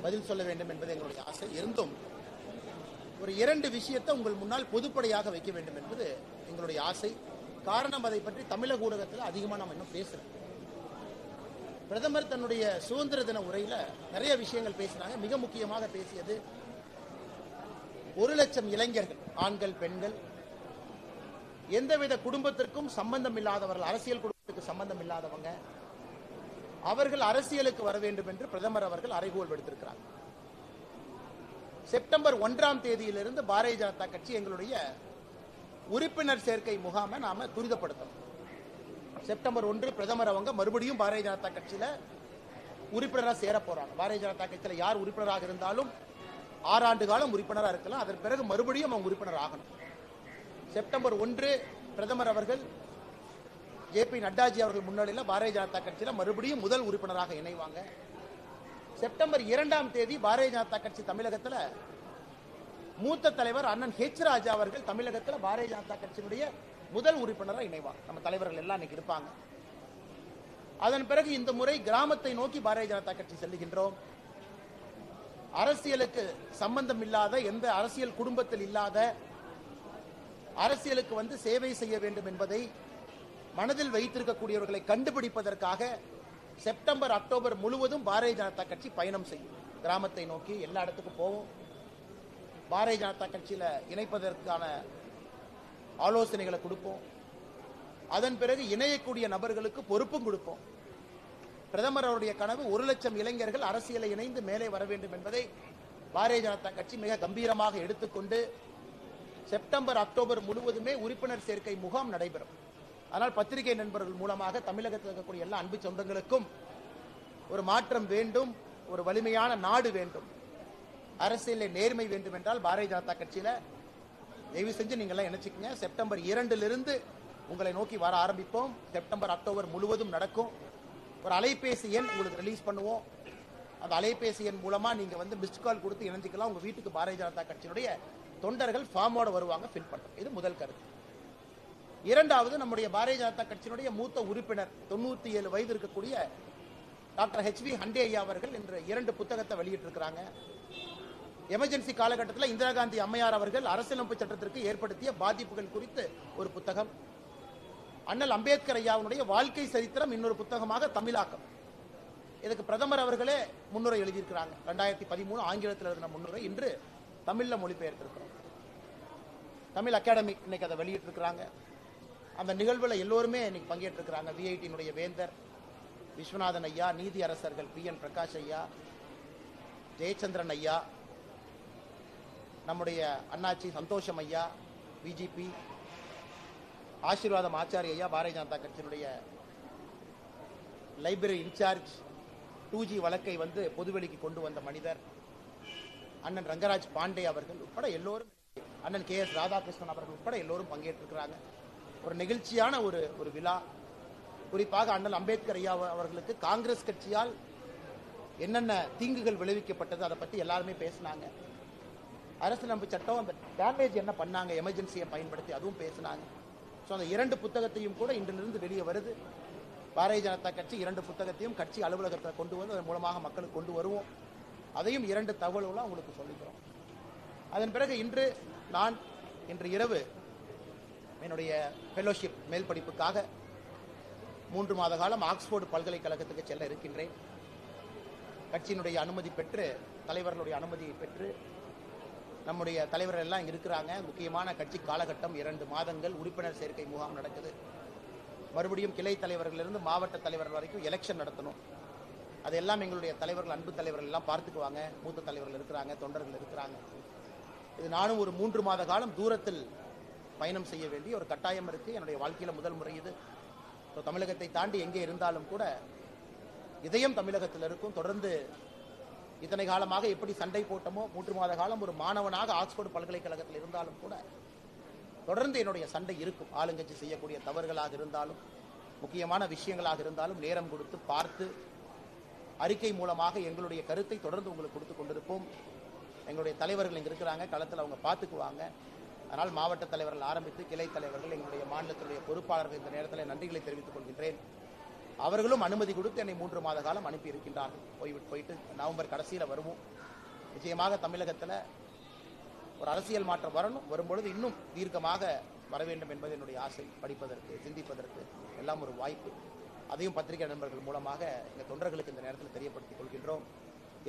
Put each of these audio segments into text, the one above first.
பதில் சொல்ல வேண்டும் என்பது எங்களுடைய ஆசை. இருந்தும் ஒரு 2 விஷயத்தை உங்கள் முன்னால் பொதுப்படையாக வைக்க வேண்டும் என்பது எங்களுடைய ஆசை. காரணம், அதை பற்றி தமிழக ஊடகத்தில் அதிகமாக நம்ம இன்னும் பேசுறோம். பிரதமர் தன்னுடைய சுதந்திர தின உரையில நிறைய விஷயங்கள் பேசினாங்க. மிக முக்கியமாக பேசியது 1 லட்சம் இளைஞர்கள், ஆண்கள், பெண்கள், எந்தவித குடும்பத்திற்கும் சம்பந்தம் இல்லாதவர்கள், அரசியல் குடும்பத்துக்கு சம்பந்தம் இல்லாதவங்க, அவர்கள் அரசியலுக்கு வர வேண்டும் என்று பிரதமர் அவர்கள் அறைகோல் விடுத்திருக்கிறார். செப்டம்பர் 1ஆம் தேதியிலிருந்து பாரதிய ஜனதா கட்சி எங்களுடைய உறுப்பினர் சேர்க்கை முகாமை நாம துரிதப்படுத்தணும். செப்டம்பர் 1 பிரதமர் அவங்க மறுபடியும் பாரதிய ஜனதா கட்சியில உறுப்பினராக சேர போறாங்க. பாரதிய ஜனதா கட்சியில யார் உறுப்பினராக இருந்தாலும் 6 ஆண்டு காலம் உறுப்பினராக இருக்கலாம். அதன் பிறகு மறுபடியும் அவங்க உறுப்பினர் ஆகணும். செப்டம்பர் 1 பிரதமர் அவர்கள் ஜே.பி. நட்டாஜி அவர்கள் முன்னிலையில் பாரதிய ஜனதா கட்சியில மறுபடியும் முதல் உறுப்பினராக இணைவாங்க. செப்டம்பர் 2ஆம் தேதி பாரதிய ஜனதா கட்சி தமிழகத்தில் மூத்த தலைவர் அண்ணன் ஹெச் ராஜா அவர்கள் தமிழகத்தில் பாரதிய ஜனதா கட்சியினுடைய முதல் உறுப்பினராக இணைவாங்க. நம்ம தலைவர்கள் எல்லாம் இன்னைக்கு இருப்பாங்க. அதன் பிறகு இந்த முறை கிராமத்தை நோக்கி பாரதிய ஜனதா கட்சி செல்லுகின்றோம். அரசியலுக்கு சம்பந்தம் இல்லாத, எந்த அரசியல் குடும்பத்தில் இல்லாத, அரசியலுக்கு வந்து சேவை செய்ய வேண்டும் என்பதை மனதில் வைத்திருக்கக்கூடியவர்களை கண்டுபிடிப்பதற்காக செப்டம்பர், அக்டோபர் முழுவதும் பாரதிய ஜனதா கட்சி பயணம் செய்யும். கிராமத்தை நோக்கி எல்லா இடத்துக்கும் போவோம். பாரதிய ஜனதா கட்சியில இணைப்பதற்கான ஆலோசனைகளை கொடுப்போம். அதன் பிறகு இணையக்கூடிய நபர்களுக்கு பொறுப்பும் கொடுப்போம். பிரதமர் அவருடைய கனவு 1 லட்சம் இளைஞர்கள் அரசியலை இணைந்து மேலே வர வேண்டும் என்பதை பாரதிய ஜனதா கட்சி மிக கம்பீரமாக எடுத்துக்கொண்டு செப்டம்பர், அக்டோபர் முழுவதுமே உறுப்பினர் சேர்க்கை முகாம் நடைபெறும். ஆனால் பத்திரிகை நண்பர்கள் மூலமாக தமிழகத்தில் இருக்கக்கூடிய எல்லா அன்பு சொந்தங்களுக்கும் ஒரு மாற்றம் வேண்டும், ஒரு வலிமையான நாடு வேண்டும், அரசியலில் நேர்மை வேண்டும் என்றால் பாரதிய ஜனதா கட்சியில தயவு செஞ்சு நீங்க எல்லாம் நினைச்சுக்கங்க. செப்டம்பர் 2லிருந்து உங்களை நோக்கி வர ஆரம்பிப்போம். செப்டம்பர், அக்டோபர் முழுவதும் நடக்கும். ஒரு அலைபேசி எண் உங்களுக்கு ரிலீஸ் பண்ணுவோம். அந்த அலைபேசி எண் மூலமா நீங்க வந்து மிஸ்ட் கால் கொடுத்து இணைஞ்சிக்கலாம். உங்க வீட்டுக்கு பாரதிய ஜனதா கட்சியினுடைய தொண்டர்கள் ஃபார்மோட வருவாங்க, ஃபில் பண்றோம். இது முதல் கருத்து. இரண்டாவது, நம்முடைய பாரதிய ஜனதா கட்சியினுடைய மூத்த உறுப்பினர் 97 வயது இருக்கக்கூடிய டாக்டர் ஹெச்.வி. ஹண்டே ஐயா அவர்கள் இன்று 2 புத்தகத்தை வெளியிட்டிருக்கிறாங்க. எமர்ஜென்சி காலகட்டத்தில் இந்திரா காந்தி அம்மையார் அவர்கள் அரசியலமைப்பு சட்டத்திற்கு ஏற்படுத்திய பாதிப்புகள் குறித்து ஒரு புத்தகம், அண்ணல் அம்பேத்கர் ஐயாவுடைய வாழ்க்கை சரித்திரம் இன்னொரு புத்தகமாக தமிழாக்கம். இதுக்கு பிரதமர் அவர்களே முன்னுரை எழுதியிருக்கிறாங்க. 2013 ஆங்கிலத்தில் எழுதின முன்னுரை இன்று தமிழ்ல மொழிபெயர்த்திருக்கிறோம். தமிழ் அகாடமி இன்னைக்கு அதை வெளியிட்டிருக்கிறாங்க. அந்த நிகழ்வில் எல்லோருமே இன்னைக்கு பங்கேற்றிருக்கிறாங்க. விஐடியினுடைய வேந்தர் விஸ்வநாதன் ஐயா, நீதி அரசர்கள் பி.என். பிரகாஷ் ஐயா, ஜெயச்சந்திரன் ஐயா, நம்முடைய அண்ணாச்சி சந்தோஷம் ஐயா, பிஜிபி, ஆசீர்வாதம் ஆச்சாரி ஐயா, பாரதிய ஜனதா கட்சியினுடைய லைப்ரரி இன்சார்ஜ், 2G வழக்கை வந்து பொதுவெளிக்கு கொண்டு வந்த மனிதர் அண்ணன் ரங்கராஜ் பாண்டே அவர்கள் உட்பட எல்லோரும், அண்ணன் கே.எஸ். ராதாகிருஷ்ணன் அவர்கள் உட்பட எல்லோரும் பங்கேற்றிருக்கிறாங்க. ஒரு நெகிழ்ச்சியான ஒரு விழா. குறிப்பாக அண்ணல் அம்பேத்கர் ஐயா அவர்களுக்கு காங்கிரஸ் கட்சியால் என்னென்ன தீங்குகள் விளைவிக்கப்பட்டது அதை பற்றி எல்லாருமே பேசினாங்க. அரசியலமைப்பு சட்டம் அந்த டேமேஜ் என்ன பண்ணாங்க எமர்ஜென்சியை பயன்படுத்தி, அதுவும் பேசினாங்க. ஸோ அந்த 2 புத்தகத்தையும் கூட இன்றிலிருந்து வெளியே வருது. பாரதிய ஜனதா கட்சி 2 புத்தகத்தையும் கட்சி அலுவலகத்தில் கொண்டு வந்து அதன் மூலமாக மக்களுக்கு கொண்டு வருவோம். அதையும் 2 தகவல்களாக உங்களுக்கு சொல்லிக்கிறோம். அதன் பிறகு இன்று இரவு என்னுடைய ஃபெலோஷிப் மேல் படிப்புக்காக 3 மாத காலம் ஆக்ஸ்போர்டு பல்கலைக்கழகத்துக்கு செல்ல இருக்கின்றேன். கட்சியினுடைய அனுமதி பெற்று, தலைவர்களுடைய அனுமதியை பெற்று, நம்முடைய தலைவர்கள் எல்லாம் இங்கே இருக்கிறாங்க. முக்கியமான கட்சி காலகட்டம் 2 மாதங்கள் உறுப்பினர் சேர்க்கை முகாம் நடக்குது. மறுபடியும் கிளை தலைவர்களிலிருந்து மாவட்ட தலைவர்கள் வரைக்கும் எலெக்ஷன் நடத்தணும். அதெல்லாம் எங்களுடைய தலைவர்கள், அன்பு தலைவர்கள் எல்லாம் பார்த்துக்குவாங்க. மூத்த தலைவர்கள் இருக்கிறாங்க, தொண்டர்கள் இருக்கிறாங்க. இது நானும் ஒரு 3 மாத காலம் தூரத்தில் பயணம் செய்ய வேண்டிய ஒரு கட்டாயம் இருக்கு. என்னுடைய வாழ்க்கையில முதல் முறை இது. தமிழகத்தை தாண்டி எங்கே இருந்தாலும் கூட இதயம் தமிழகத்தில் இருக்கும். தொடர்ந்து இத்தனை காலமாக எப்படி சண்டை போட்டமோ, 3 மாத காலம் ஒரு மாணவனாக ஆக்ஸ்போர்டு பல்கலைக்கழகத்தில் இருந்தாலும் கூட தொடர்ந்து என்னுடைய சண்டை இருக்கும். ஆளுங்கட்சி செய்யக்கூடிய தவறுகளாக இருந்தாலும், முக்கியமான விஷயங்களாக இருந்தாலும் நேரம் கொடுத்து பார்த்து அறிக்கை மூலமாக எங்களுடைய கருத்தை தொடர்ந்து உங்களுக்கு கொடுத்து கொண்டிருப்போம். எங்களுடைய தலைவர்கள் இங்கே இருக்கிறாங்க, களத்தில் அவங்க பார்த்துக்குவாங்க. அதனால் மாவட்ட தலைவர்கள் ஆரம்பித்து கிளை தலைவர்கள், எங்களுடைய மாநிலத்தினுடைய பொறுப்பாளர்கள் இந்த நேரத்தில் நன்றிகளை தெரிவித்துக் கொள்கின்றேன். அவர்களும் அனுமதி கொடுத்து என்னை 3 மாத காலம் அனுப்பி இருக்கின்றார்கள். போயிட்டு நவம்பர் கடைசியில் வருவோம். நிச்சயமாக தமிழகத்தில் ஒரு அரசியல் மாற்றம் வரும்பொழுது இன்னும் தீர்க்கமாக வர வேண்டும் என்பது என்னுடைய ஆசை. படிப்பதற்கு, சிந்திப்பதற்கு எல்லாம் ஒரு வாய்ப்பு. அதையும் பத்திரிகை நண்பர்கள் மூலமாக எங்கள் தொண்டர்களுக்கு இந்த நேரத்தில் தெரியப்படுத்திக் கொள்கின்றோம்.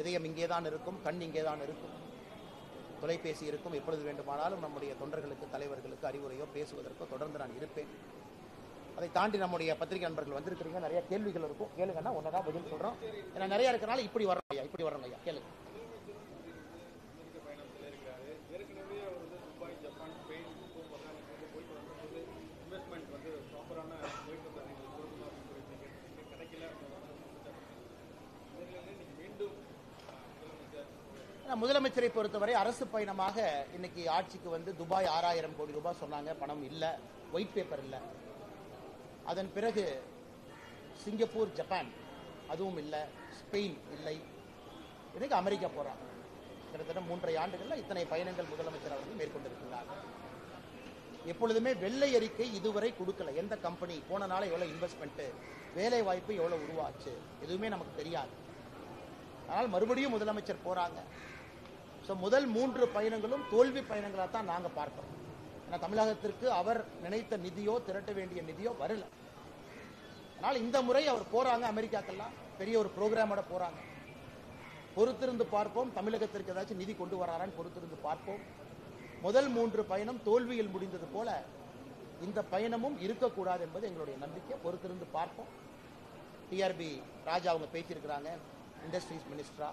இதயம் இங்கே தான் இருக்கும், கண் இங்கே தான் இருக்கும், தொலைபேசி இருக்கும். எப்பொழுது வேண்டுமானாலும் நம்முடைய தொண்டர்களுக்கு, தலைவர்களுக்கு அறிவுரையோ பேசுவதற்கோ தொடர்ந்து நான் இருப்பேன். அதை தாண்டி நம்முடைய பத்திரிகை நண்பர்கள் வந்திருக்கிறீங்க, நிறைய கேள்விகள் இருக்கும், கேளுங்கன்னா ஒன்னதான் பதில் சொல்றோம். ஏன்னா நிறைய இருக்கிறனால இப்படி வர்றோம் ஐயா கேளுங்க. முதலமைச்சரை பொறுத்தவரை அரசு பயணமாக இன்னைக்கு ஆட்சிக்கு வந்து துபாய் 6000 கோடி ரூபாய் சொன்னாங்க. பணம் இல்லை, ஒயிட் பேப்பர் இல்லை. அதன் பிறகு சிங்கப்பூர், ஜப்பான் அதுவும் இல்லை, ஸ்பெயின் இல்லை, இன்னைக்கு அமெரிக்கா போறாங்க. கிட்டத்தட்ட 3.5 ஆண்டுகள்ல இத்தனை பயணங்கள் முதலமைச்சர் அவர்கள் மேற்கொண்டிருக்கிறார். எப்பொழுதுமே வெள்ளை அறிக்கை இதுவரை கொடுக்கல. எந்த கம்பெனி போன நாள எவ்வளவு இன்வெஸ்ட்மெண்ட், வேலை வாய்ப்பு எவ்வளவு உருவாச்சு, எதுவுமே நமக்கு தெரியாது. ஆனால் மறுபடியும் முதலமைச்சர் போறாங்க. முதல் 3 பயணங்களும் தோல்வி பயணங்களாக தான் நாங்க பார்க்கிறோம். ஏன்னா தமிழகத்திற்கு அவர் நினைத்த நிதியோ, திரட்ட வேண்டிய நிதியோ வரல. ஆனால் இந்த முறை அவர் போறாங்க அமெரிக்காக்கெல்லாம், பெரிய ஒரு ப்ரோக்ராமோட போறாங்க. பொறுத்திருந்து பார்ப்போம், தமிழகத்திற்கு ஏதாச்சும் நிதி கொண்டு வராரான்னு பொறுத்திருந்து பார்ப்போம். முதல் 3 பயணம் தோல்வியில் முடிந்தது போல இந்த பயணமும் இருக்கக்கூடாது என்பது எங்களுடைய நம்பிக்கை. பொறுத்திருந்து பார்ப்போம். டிஆர்பி ராஜா அவங்க பேசியிருக்கிறாங்க, இண்டஸ்ட்ரீஸ் மினிஸ்டரா.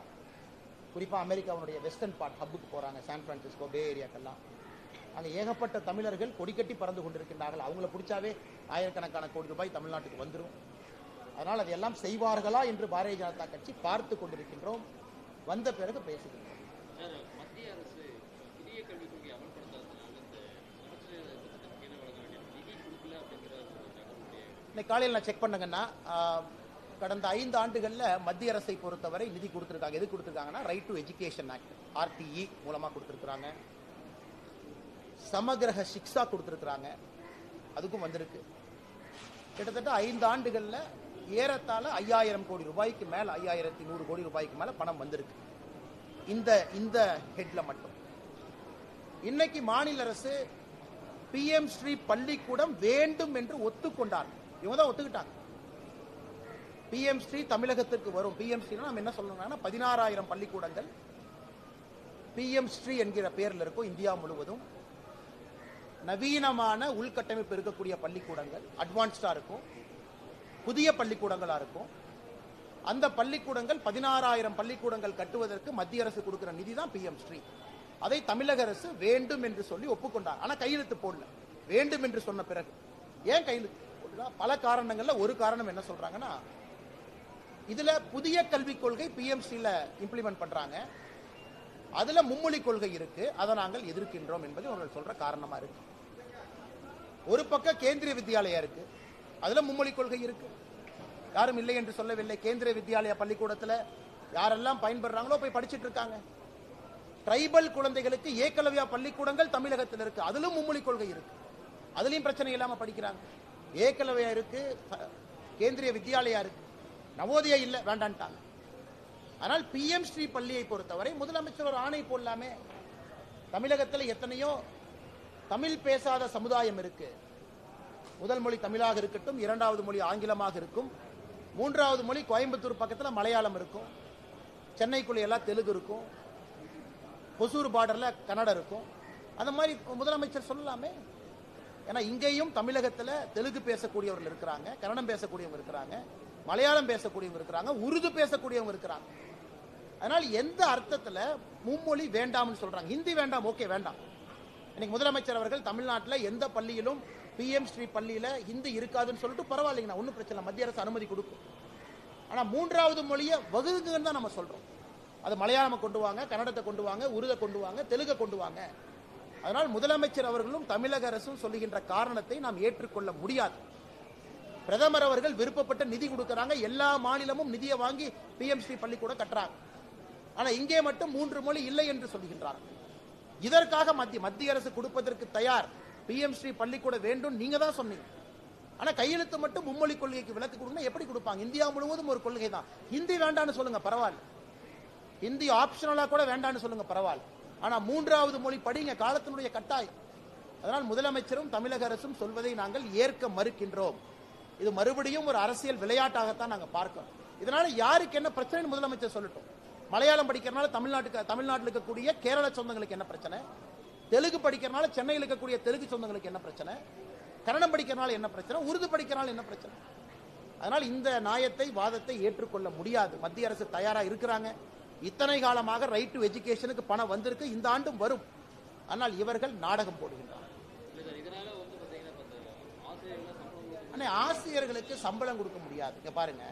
குறிப்பாக அமெரிக்காவுடைய வெஸ்டர்ன் பார்ட் ஹப்புக்கு போறாங்க, சான் பிரான்சிஸ்கோ, பே ஏரியாக்கெல்லாம். அங்கே ஏகப்பட்ட தமிழர்கள் கொடிக்கட்டி பறந்து கொண்டிருக்கின்றார்கள். அவங்கள பிடிச்சாவே ஆயிரக்கணக்கான கோடி ரூபாய் தமிழ்நாட்டுக்கு வந்துடும். அதனால் அதையெல்லாம் செய்வார்களா என்று பாரதிய ஜனதா கட்சி பார்த்து கொண்டிருக்கின்றோம். வந்த பிறகு பேசுகின்றோம். மத்திய அரசு புதிய கல்விக் கொள்கை அமல்படுத்தாததுனால நிதி கொடுக்கல அப்படிங்கிற இன்னைக்கு காலையில் நான் செக் பண்ணுங்கன்னா கடந்த 5 ஆண்டுகளில் மத்திய அரசை பொறுத்தவரை நிதி கொடுத்திருக்காங்க. எது கொடுத்திருக்காங்கன்னா right to education act, RTE மூலமா கொடுத்திருக்காங்க. சமகிரக சிக்ஷா கொடுத்திருக்காங்க, அதுக்கும் வந்திருக்கு. கிட்டத்தட்ட 5 ஆண்டுகளில் ஏறத்தாழ 5000 கோடி ரூபாய்க்கு மேல, 5100 கோடி ரூபாய்க்கு மேல பணம் வந்திருக்கு இந்த ஹெட்ல மட்டும். இன்னைக்கு மாநில அரசு PM ஸ்ரீ பள்ளிக்கூடம் வேண்டும் என்று ஒத்துக்கொண்டார். இவங்க தான் ஒத்துக்கிட்டாங்க. PM ஸ்ரீ தமிழகத்திற்கு வரும். PM ஸ்ரீ நம்ம என்ன சொல்லணும்னா 16000 பள்ளிக்கூடங்கள் PM ஸ்ரீ என்கிற பெயரில் இருக்கும். இந்தியா முழுவதும் நவீனமான உள்கட்டமைப்பு இருக்கக்கூடிய பள்ளிக்கூடங்கள், அட்வான்ஸ்டா இருக்கும், புதிய பள்ளிக்கூடங்களா இருக்கும். அந்த பள்ளிக்கூடங்கள் 16000 பள்ளிக்கூடங்கள் கட்டுவதற்கு மத்திய அரசு கொடுக்கிற நிதி தான் PM ஸ்ரீ. அதை தமிழக அரசு வேண்டும் என்று சொல்லி ஒப்புக்கொண்டார். ஆனா கையெழுத்து போடல. வேண்டும் என்று சொன்ன பிறகு ஏன் கையெழுத்து போடல? பல காரணங்கள்ல ஒரு காரணம் என்ன சொல்றாங்கன்னா, இதுல புதிய கல்விக் கொள்கை PM ஸ்ரீல இம்ப்ளிமெண்ட் பண்றாங்க, அதுல மும்மொழி கொள்கை இருக்கு, அதை நாங்கள் எதிர்க்கின்றோம் என்பது அவர்கள் சொல்ற காரணமா இருக்கு. ஒரு பக்கம் கேந்திரிய வித்யாலயா இருக்கு, அதுல மும்மொழி கொள்கை இருக்கு, யாரும் இல்லை என்று சொல்லவில்லை. கேந்திரிய வித்யாலயா பள்ளிக்கூடத்துல யாரெல்லாம் பயன்படுறாங்களோ போய் படிச்சுட்டு இருக்காங்க. ட்ரைபல் குழந்தைகளுக்கு ஏகலவ்யா பள்ளிக்கூடங்கள் தமிழகத்தில் இருக்கு, அதிலும் மும்மொழி கொள்கை இருக்கு, அதுலயும் பிரச்சனை இல்லாம படிக்கிறாங்க. ஏகலவ்யா இருக்கு, கேந்திரிய வித்யாலயா இருக்கு, நவோதயா இல்ல, வேண்டான்ட்டாங்க. ஆனால் PM ஸ்ரீ பள்ளியை பொறுத்தவரை முதலமைச்சர் ஒரு ஆணை போடலாமே. தமிழகத்தில் எத்தனையோ தமிழ் பேசாத சமுதாயம் இருக்கு. முதல் மொழி தமிழாக இருக்கட்டும், 2வது மொழி ஆங்கிலமாக இருக்கும், 3வது மொழி கோயம்புத்தூர் பக்கத்தில் மலையாளம் இருக்கும், சென்னைக்குள்ள எல்லாம் தெலுங்கு இருக்கும், ஒசூர் பார்டர்ல கன்னடம் இருக்கும். அந்த மாதிரி முதலமைச்சர் சொல்லலாமே. ஏன்னா இங்கேயும் தமிழகத்தில் தெலுங்கு பேசக்கூடியவர்கள் இருக்கிறாங்க, கன்னடம் பேசக்கூடியவங்க இருக்கிறாங்க, மலையாளம் பேசக்கூடியவங்க இருக்கிறாங்க, உருது பேசக்கூடியவங்க இருக்கிறாங்க. அதனால் எந்த அர்த்தத்தில் மும்மொழி வேண்டாம்னு சொல்றாங்க? ஹிந்தி வேண்டாம், ஓகே வேண்டாம். இன்னைக்கு முதலமைச்சர் அவர்கள் தமிழ்நாட்டில் எந்த பள்ளியிலும் PM ஸ்ரீ பள்ளியில ஹிந்தி இருக்காதுன்னு சொல்லிட்டு பரவாயில்லைங்கண்ணா, ஒன்றும் பிரச்சனை, மத்திய அரசு அனுமதி கொடுக்கும். ஆனால் 3வது மொழியை வகுங்குன்னு தான் நம்ம சொல்றோம். அது மலையாளம் கொண்டு வாங்க, கன்னடத்தை கொண்டு வாங்க, உருதை கொண்டு வாங்க, தெலுங்கை கொண்டு வாங்க. அதனால் முதலமைச்சர் அவர்களும் தமிழக அரசும் சொல்லுகின்ற காரணத்தை நாம் ஏற்றுக்கொள்ள முடியாது. பிரதமர் அவர்கள் விருப்பப்பட்ட நிதி கொடுக்கறாங்க, எல்லா மாநிலமும் நிதியை வாங்கி PM ஸ்ரீ பள்ளிக்கூடம் கட்டுறாங்க. ஆனா இங்கே மட்டும் 3 மொழி இல்லை என்று சொல்லுகின்றார்கள். இதற்காக மத்திய அரசு கொடுப்பதற்கு தயார். PM ஸ்ரீ பள்ளிக்கூடம் வேண்டும் நீங்க தான் சொன்னீங்க. ஆனா கையெழுத்து மட்டும் மும்மொழி கொள்கைக்கு விலக்கு கொடுங்க எப்படி கொடுப்பாங்க? இந்தியா முழுவதும் ஒரு கொள்கை தான். ஹிந்தி வேண்டான்னு சொல்லுங்க பரவாயில்ல, ஹிந்தி ஆப்ஷனலா கூட வேண்டான்னு சொல்லுங்க பரவாயில்ல. ஆனா மூன்றாவது மொழி படிங்க, காலத்தினுடைய கட்டாயம். அதனால் முதலமைச்சரும் தமிழக அரசும் சொல்வதை நாங்கள் ஏற்க மறுக்கின்றோம். இது மறுபடியும் ஒரு அரசியல் விளையாட்டாகத்தான் நாங்க பார்க்கிறோம். இதனால யாருக்கு என்ன பிரச்சனை முதலமைச்சர் சொல்லட்டும். மலையாளம் படிக்கிறனால தமிழ்நாட்டில் இருக்கக்கூடிய கேரள சொந்தங்களுக்கு என்ன பிரச்சனை? தெலுங்கு படிக்கிறனால சென்னையில் இருக்கக்கூடிய தெலுங்கு சொந்தங்களுக்கு என்ன பிரச்சனை? கன்னடம் படிக்கிறனால என்ன பிரச்சனை? உருது படிக்கிறனால என்ன பிரச்சனை? அதனால் இந்த நியாயத்தை வாதத்தை ஏற்றுக்கொள்ள முடியாது. மத்திய அரசு தயாரா இருக்கிறாங்க. இத்தனை காலமாக ரைட் டு எஜுகேஷனுக்கு பணம் வந்திருக்கு, இந்த ஆண்டும் வரும். ஆனால் இவர்கள் நாடகம் போடுகின்றனர். ஆசிரியர்களுக்கு சம்பளம் கொடுக்க முடியாது. இங்க பாருங்க,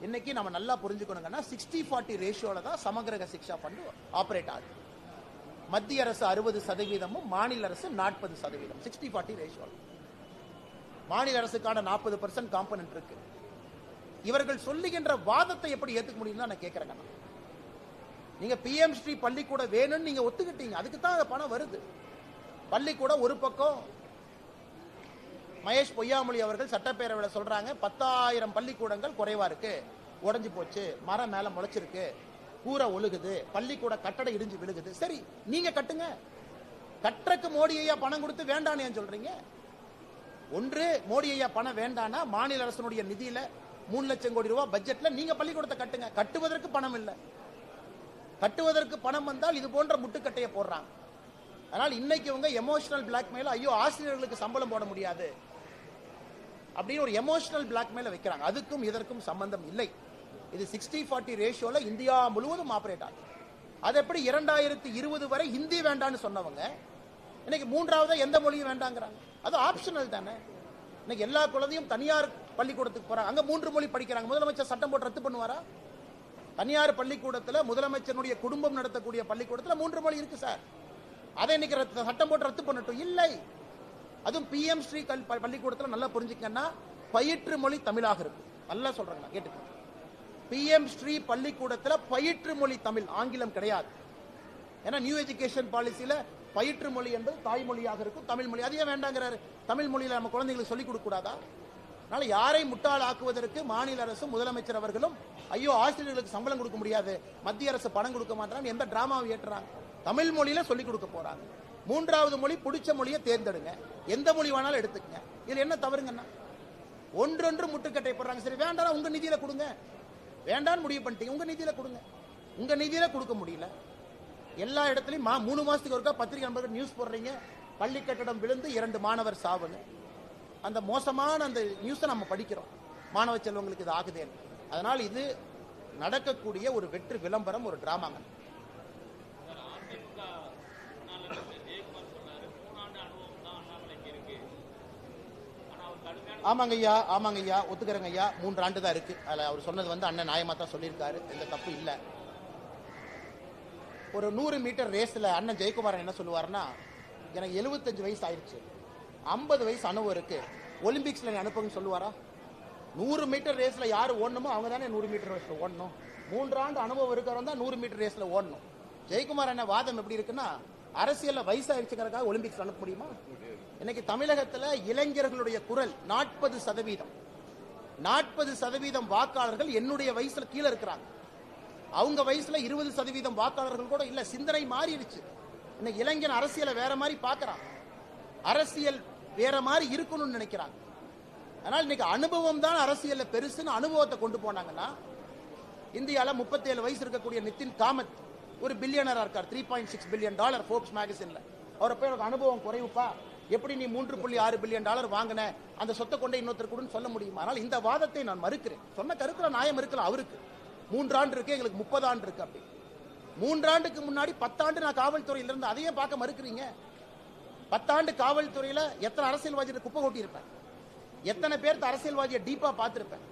இன்னைக்கு நம்ம நல்லா புரிஞ்சுக்கணுங்கன்னா 60-40 ரேஷியோல தான் சமகிரக சிக்ஷா ஃபண்ட் ஆபரேட் ஆகுது. மத்திய அரசு 60%, மாநில அரசு 40%. 60-40 ரேஷியோல மாநில அரசுக்கான 40% காம்பனன்ட் இருக்கு. இவர்கள் சொல்லுகின்ற வாதத்தை எப்படி ஏத்துக்க முடியும்னு நான் கேட்கிறேங்க. நீங்க பிஎம் ஸ்ரீ பள்ளிக்கூட வேணும்னு நீங்க ஒத்துக்கிட்டீங்க, அதுக்கு தான் பணம் வருது. பள்ளிக்கூட ஒரு பக்கம் மகேஷ் பொய்யாமொழி அவர்கள் சட்டப்பேரவையில் சொல்றாங்க 10,000 பள்ளிக்கூடங்கள் குறைவா இருக்கு, உடைஞ்சு போச்சு, மரம் மேல முளைச்சிருக்கு, கூரை ஒழுகுது, பள்ளிக்கூட கட்டடம் இடிஞ்சு விழுகுது. சரி, நீங்க கட்டுங்க. கட்டறக்கு மோடி ஐயா பணம் கொடுத்து வேண்டான்னு ஏன் சொல்றீங்க? ஒன்று, மோடி ஐயா பணம் வேண்டானா மாநில அரசுடைய நிதியில 3 லட்சம் கோடி ரூபாய் பட்ஜெட்ல நீங்க பள்ளிக்கூடத்தை கட்டுங்க. கட்டுவதற்கு பணம் இல்லை. கட்டுவதற்கு பணம் வந்தால் இது போன்ற முட்டுக்கட்டையை போடுறாங்க. அதனால் இன்னைக்கு இவங்க எமோஷனல் பிளாக்மெயில், ஐயோ ஆசிரியர்களுக்கு சம்பளம் போட முடியாது அப்படின்னு ஒரு எமோஷனல் பிளாக்மெயில வைக்கிறாங்க. அதுக்கும் இதற்கும் சம்பந்தம் இல்லை. இது 60-40 ரேஷியோல இந்தியா முழுவதும் ஆபரேட் ஆகுது. அது எப்படி 2020 வரை ஹிந்தி வேண்டான்னு சொன்னவங்க இன்னைக்கு மூன்றாவது எந்த மொழியும் வேண்டாங்கிறாங்க? அது ஆப்ஷனல் தானே. இன்னைக்கு எல்லா குழந்தையும் தனியார் பள்ளிக்கூடத்துக்கு போறாங்க, அங்க 3 மொழி படிக்கிறாங்க. முதலமைச்சர் சட்டம் போட்டு ரத்து பண்ணுவாரா? தனியார் பள்ளிக்கூடத்துல முதலமைச்சருடைய குடும்பம் நடத்தக்கூடிய பள்ளிக்கூடத்துல 3 மொழி இருக்கு சார். அதை இன்னைக்கு சட்டம் போட்டு ரத்து பண்ணட்டும். இல்லை, அதுவும் பிஎம் ஸ்ரீ பள்ளிக்கூடத்தில் நல்லா புரிஞ்சுக்கன்னா பயிற்று மொழி தமிழாக இருக்கும். நல்லா சொல்றாங்க, கேட்டுக்கோங்க. பிஎம் ஸ்ரீ பள்ளிக்கூடத்தில் பயிற்று மொழி தமிழ், ஆங்கிலம் கிடையாது. ஏன்னா நியூ எஜுகேஷன் பாலிசியில பயிற்று மொழி என்பது தாய்மொழியாக இருக்கும், தமிழ் மொழி. அதையே வேண்டாங்கிறாரு. தமிழ் மொழியில நம்ம குழந்தைகளுக்கு சொல்லிக் கொடுக்க கூடாதா? அதனால யாரை முட்டாள் ஆக்குவதற்கு மாநில அரசும் முதலமைச்சர் அவர்களும் ஐயோ ஆசிரியர்களுக்கு சம்பளம் கொடுக்க முடியாது, மத்திய அரசு பணம் கொடுக்க மாட்டாங்க, எந்த டிராமாவை ஏற்றுறாங்க? தமிழ் மொழியில சொல்லிக் கொடுக்க போறாங்க. மூன்றாவது மொழி பிடிச்ச மொழியை தேர்ந்தெடுங்க, எந்த மொழி வேணாலும் எடுத்துக்கங்க. இதுல என்ன தவறுங்கன்னா ஒன்றொன்று முட்டுக்கட்டை போடுறாங்க. சரி, வேண்டாம் உங்க நிதியில கொடுங்க, வேண்டான்னு முடிவு பண்ணிட்டீங்க, உங்க நிதியில கொடுங்க. உங்க நிதியில கொடுக்க முடியல. எல்லா இடத்துலயும் 3 மாசத்துக்கு ஒருக்கா பத்திரிகை நண்பர்கள் நியூஸ் போடுறீங்க, பள்ளி கட்டடம் விழுந்து 2 மாணவர் சாவுன்னு. அந்த மோசமான அந்த நியூஸை நம்ம படிக்கிறோம், மாணவ செல்வங்களுக்கு இது ஆகுது. அதனால் இது நடக்கக்கூடிய ஒரு வெற்று விளம்பரம், ஒரு டிராமாங்க. ஆமாங்க ஐயா, ஆமாங்க ஐயா, ஒத்துக்கிறேங்க ஐயா. 3 ஆண்டு தான் இருக்கு. அதில் அவர் சொன்னது அண்ணன் நியாயமா தான் சொல்லியிருக்காரு, எந்த தப்பு இல்லை. ஒரு 100 மீட்டர் ரேஸ்ல அண்ணன் ஜெயக்குமாரன் என்ன சொல்லுவாருன்னா, எனக்கு 75 வயசு ஆயிடுச்சு, 50 வயசு அனுபவம் இருக்கு, ஒலிம்பிக்ஸ்ல அனுப்புங்கன்னு சொல்லுவாரா? 100 மீட்டர் ரேஸ்ல யாரு ஓடணுமோ அவங்க தானே 100 மீட்டர் ரேஸ்ல ஓடணும். 3 ஆண்டு அனுபவம் இருக்கிறவங்க தான் 100 மீட்டர் ரேஸ்ல ஓடணும். ஜெயக்குமார் என்ன வாதம் எப்படி இருக்குன்னா, அரசியல்ல வயசாயிருச்சுங்கிறதுக்காக ஒலிம்பிக்ஸ் அனுப்ப முடியுமா? இன்னைக்கு தமிழகத்துல இளைஞர்களுடைய குரல் 40%. 40% வாக்காளர்கள் என்னுடைய வயசுல கீழே இருக்கிறாங்க. அவங்க வயசுல 20% வாக்காளர்கள் கூட இல்ல. சிந்தனை மாறிடுச்சு. இன்னைக்கு இளைஞன் அரசியலை வேற மாதிரி பார்க்கறான், அரசியல் வேற மாதிரி இருக்கணும்னு நினைக்கிறாங்க. அதனால இன்னைக்கு அனுபவம் தான் அரசியல்ல பெருசுன்னு அனுபவத்தை கொண்டு போனாங்கன்னா, இந்தியால 37 வயசு இருக்கக்கூடிய நிதின் காமத் ஒரு பில்லியனரா இருக்கார், $3.6 பில்லியன் ஃபோர்ப்ஸ் மேகசின்ல. அவரை போய் எனக்கு அனுபவம் குறைவுப்பா, எப்படி நீ $3.6 பில்லியன் வாங்கின, அந்த சொத்தை கொண்டே இன்னொருத்தர் கூடன்னு சொல்ல முடியுமா? ஆனால் இந்த வாதத்தை நான் மறுக்கிறேன். சொன்ன கருத்துல நியாயம் இருக்கலாம் அவருக்கு. 3 ஆண்டு இருக்கு, எங்களுக்கு 30 ஆண்டு இருக்கு. அப்படி 3 ஆண்டுக்கு முன்னாடி 10 ஆண்டு நான் காவல்துறையில இருந்து, அதையே பார்க்க மறுக்கிறீங்க? 10 ஆண்டு காவல்துறையில எத்தனை அரசியல்வாதியை குப்பை கொட்டி இருப்பேன், எத்தனை பேர்த்து அரசியல்வாதியை டீப்பா பார்த்திருப்பேன்,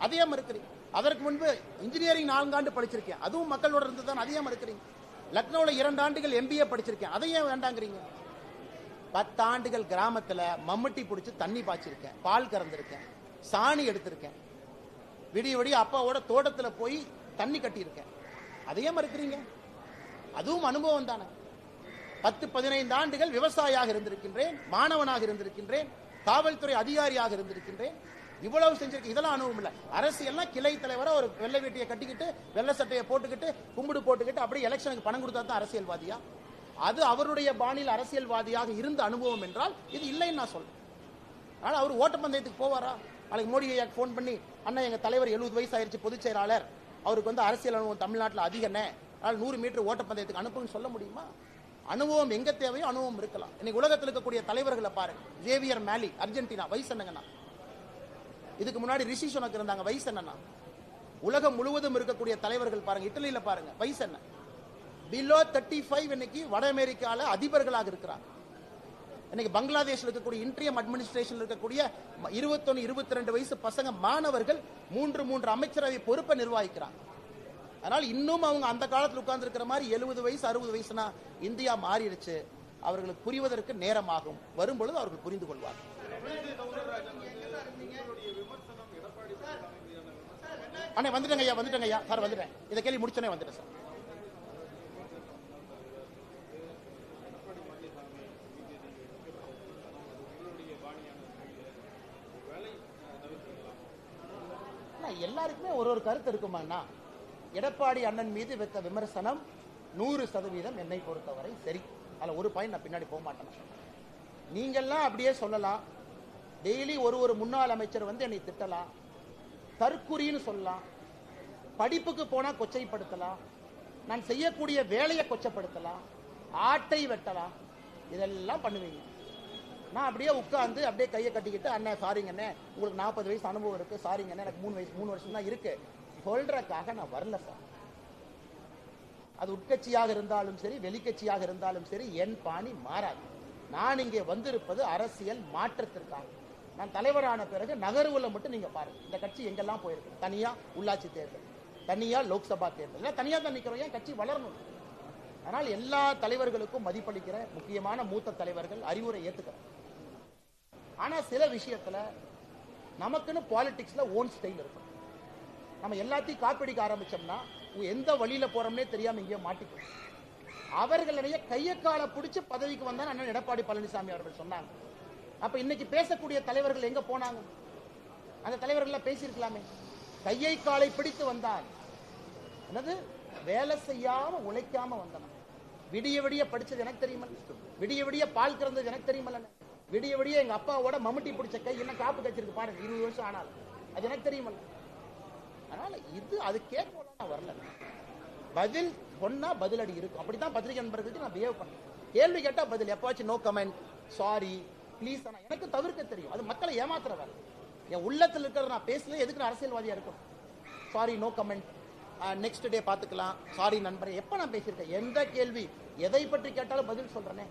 அதையே மறுக்கிறீங்க. அதற்கு முன்பு இன்ஜினியரிங் 4 ஆண்டு படிச்சிருக்கேன், அதுவும் மக்களோட இருந்து தான், அதையே மறுக்கிறீங்க. லக்னோல 2 ஆண்டுகள் MBA படிச்சிருக்கேன், அதையே வேண்டாங்கிறீங்க. 10 ஆண்டுகள் கிராமத்துல மம்முட்டி பிடிச்சி தண்ணி பாய்ச்சிருக்கேன், பால் கறந்திருக்கேன், சாணி எடுத்திருக்கேன், விடிய விடிய அப்பாவோட தோட்டத்துல போய் தண்ணி கட்டியிருக்கேன், அதையே மறுக்கிறீங்க? அதுவும் அனுபவம் தானே. 10-15 ஆண்டுகள் விவசாயியாக இருந்திருக்கின்றேன், மாணவனாக இருந்திருக்கின்றேன், காவல்துறை அதிகாரியாக இருந்திருக்கின்றேன். இவ்வளவு செஞ்சிருக்க இதெல்லாம் அனுபவம் இல்லை. அரசியல்னா கிளை தலைவரா ஒரு வெள்ளை வேட்டியை கட்டிக்கிட்டு வெள்ளை சட்டையை போட்டுக்கிட்டு கும்பிடு போட்டுக்கிட்டு அப்படியே எலெக்ஷனுக்கு பணம் கொடுத்தா தான் அரசியல்வாதியா? அது அவருடைய பாணியில் அரசியல்வாதியாக இருந்த அனுபவம் என்றால் இது இல்லைன்னு நான் சொல்றேன். ஆனால் அவர் ஓட்டப்பந்தயத்துக்கு போவாரா? நாளைக்கு மோடி ஐயாக்கு ஃபோன் பண்ணி, அண்ணா எங்க தலைவர் 70 வயசு ஆயிருச்சு, பொதுச் செயலாளர், அவருக்கு வந்து அரசியல் அனுபவம் தமிழ்நாட்டில் அதிகண்ணே, அதனால் 100 மீட்டர் ஓட்டப்பந்தயத்துக்கு அனுப்புன்னு சொல்ல முடியுமா? அனுபவம் எங்க தேவையோ அனுபவம் இருக்கலாம். இன்னைக்கு உலகத்தில் இருக்கக்கூடிய தலைவர்களை பாருங்க. ஜேவியர் மேலி, அர்ஜென்டினா, வயசு என்னங்கண்ணா? இதுக்கு முன்னாடி ரிஷி சுனக் இருந்தாங்க, வயசு என்னன்னா? உலகம் முழுவதும் இருக்கக்கூடிய தலைவர்கள் பாருங்க. இட்டலியில பாருங்க, வயசு என்ன? பிலோ 35 இன்னைக்கு வட அமெரிக்கால அதிபர்களாக இருக்கிறாங்க. இன்னைக்கு பங்களாதேஷ்ல இருக்கக்கூடிய இன்ட்ரியம் அட்மினிஸ்ட்ரேஷன் இருக்கக்கூடிய 21, 22 வயசு பசங்க மாணவர்கள் 3 அமைச்சரவை பொறுப்பை நிர்வகிக்கிறாங்க. அதனால் இன்னும் அவங்க அந்த காலத்தில் உட்கார்ந்து இருக்கிற மாதிரி 70 வயசு 60 வயசுனா இந்தியா மாறிடுச்சு. அவர்களுக்கு புரிவதற்கு நேரமாகும். வரும்பொழுது அவர்கள் புரிந்து கொள்வார். அண்ணே வந்துட்டேங்க ஐயா சார், வந்துட்டேன். இதை கேள்வி முடிச்சோன்னே வந்துட்டேன் சார். எல்லாருக்குமே ஒரு கருத்து இருக்குமாண்ணா? எடப்பாடி அண்ணன் மீது வைத்த விமர்சனம் 100% என்னை பொறுத்தவரை சரி. அதில் ஒரு பாயிண்ட் நான் பின்னாடி போக மாட்டேன். நீங்கெல்லாம் அப்படியே சொல்லலாம். டெய்லி ஒரு முன்னாள் அமைச்சர் வந்து என்னை திட்டலாம், தற்குறின்னு சொல்லலாம், படிப்புக்கு போனா கொச்சைப்படுத்தலாம், நான் செய்யக்கூடிய வேலையை கொச்சப்படுத்தலாம், ஆட்டை வெட்டலாம், இதெல்லாம் பண்ணுவீங்க. நான் அப்படியே உட்கார்ந்து அப்படியே கையை கட்டிக்கிட்டு, அண்ணன் சாரிங்கண்ணே, உங்களுக்கு 40 வயசு அனுபவம் இருக்கு, சாரிங்கண்ணே எனக்கு 3 வருஷம் தான் இருக்கு சொல்றதுக்காக நான் வரல சார். அது உட்கட்சியாக இருந்தாலும் சரி, வெளிக்கட்சியாக இருந்தாலும் சரி, என் பாணி மாறாது. நான் இங்கே வந்திருப்பது அரசியல் மாற்றத்திற்காக. நான் தலைவரான பிறகு நகர்வுல மட்டும் நீங்க பாருங்க, இந்த கட்சி எங்கெல்லாம் போயிருக்கு. தனியா உள்ளாட்சி தேர்தல், தனியா லோக்சபா தேர்தல், தனியா தான் நிக்கிறோம். ஏன் கட்சி வளரணும். அதனால் எல்லா தலைவர்களுக்கும் மதிப்பளிக்கிற முக்கியமான மூத்த தலைவர்கள் அறிவுரை ஏத்துக்கிறேன். ஆனா சில விஷயத்துல நமக்குன்னு பாலிடிக்ஸ்ல ஓன் ஸ்டைல் இருக்கும். நம்ம எல்லாத்தையும் காப்பிடிக்க ஆரம்பிச்சோம்னா எந்த வழியில போறோம்னே தெரியாம இங்கே மாட்டிக்கும். அவர்களுடைய கையை காலை பிடிச்சு பதவிக்கு வந்தா அண்ணன் எடப்பாடி பழனிசாமி அவர்கள் சொன்னாங்க. அப்ப இன்னைக்கு பேசக்கூடிய தலைவர்கள் எங்க போனாங்க? அந்த தலைவர்கள் பேசியிருக்கலாமே. கையை காலை பிடித்து வந்தால் என்னது வேலை செய்யாம உழைக்காம வந்தன. விடிய விடிய படிச்சது எனக்கு தெரியுமல்ல, விடிய விடிய பால் கறந்தது எனக்கு தெரியுமல்ல, விடிய விடிய எங்க அப்பாவோட மம்முட்டி பிடிச்ச கை என்ன காப்பு கச்சிருக்கு பாருங்க, 20 வருஷம் ஆனாலும் அது எனக்கு தெரியுமல்ல. அதனால இது அது கேட்க வரல. பதில் சொன்னா பதிலடி இருக்கும். அப்படித்தான் பத்திரிகை நண்பர்களுக்கு நான் பிஹேவ் பண்ணேன். கேள்வி கேட்டா பதில், எப்பாச்சும் நோ கமெண்ட், சாரி, ப்ளீஸ். எனக்கு தவிர்க்க தெரியும். அது மக்களை ஏமாத்துற வேலை. என் உள்ளத்தில் இருக்கிறத நான் பேசல, எதுக்கு நான் அரசியல்வாதியா இருக்கும்? Sorry, no comment, next day பாத்துக்கலாம், சாரி நண்பரே. எப்ப நான் பேசியிருக்கேன்? எந்த கேள்வி எதை பற்றி கேட்டாலும் பதில் சொல்றேனே.